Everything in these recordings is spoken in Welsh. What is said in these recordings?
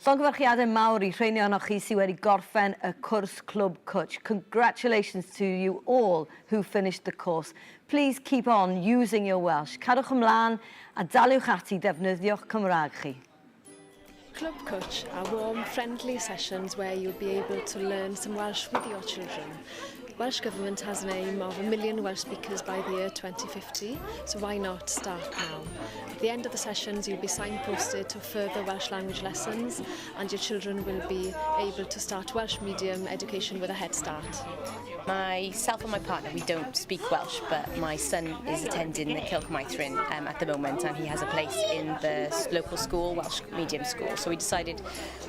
Llongyfarchiadau mawr I rheini ohonoch chi sydd wedi gorffen y cwrs Clwb Cwtsh. Congratulations to you all who finished the course. Please keep on using your Welsh. Cadwch ymlaen a daliwch ati ddefnyddio'ch Cymraeg chi. Clwb Cwtsh are warm, friendly sessions where you'll be able to learn some Welsh with your children. Welsh Government has an aim of 1 million Welsh speakers by the year 2050, so why not start now? At the end of the sessions, you'll be signposted to further Welsh language lessons, and your children will be able to start Welsh medium education with a head start. Myself and my partner, we don't speak Welsh, but my son is attending the Clwb Cwtsh at the moment, and he has a place in the local school, Welsh medium school. So we decided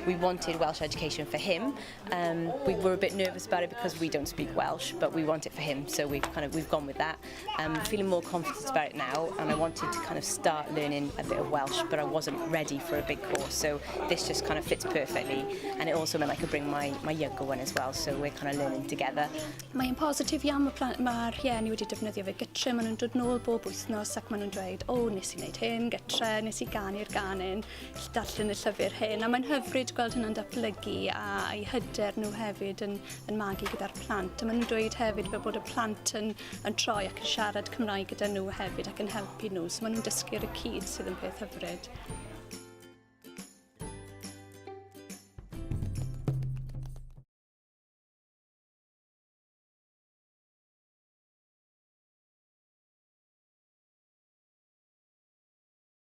we wanted Welsh education for him. We were a bit nervous about it because we don't speak Welsh, but we want it for him, so we've gone with that. Feeling more confident about it now, and I wanted to kind of start learning a bit of Welsh, but I wasn't ready for a big course, so this just kind of fits perfectly, and it also meant I could bring my younger one as well, so we're kind of learning together. Mae'n positif iawn mae'r rhieni wedi defnyddio fe gytre, maen nhw'n dod nôl bob wythnos ac maen nhw'n dweud, nes I wneud hyn gytre, nes I ganu'r ganyn, darllen y llyfr hyn, a mae'n hyfryd gweld hynny'n datblygu a eu hyder nhw hefyd yn magu gyda'r plant. A maen nhw'n dweud hefyd bod y plant yn troi ac yn siarad Cymraeg gyda nhw hefyd ac yn helpu nhw, so maen nhw'n dysgu'r y cyd sydd yn peth hyfryd.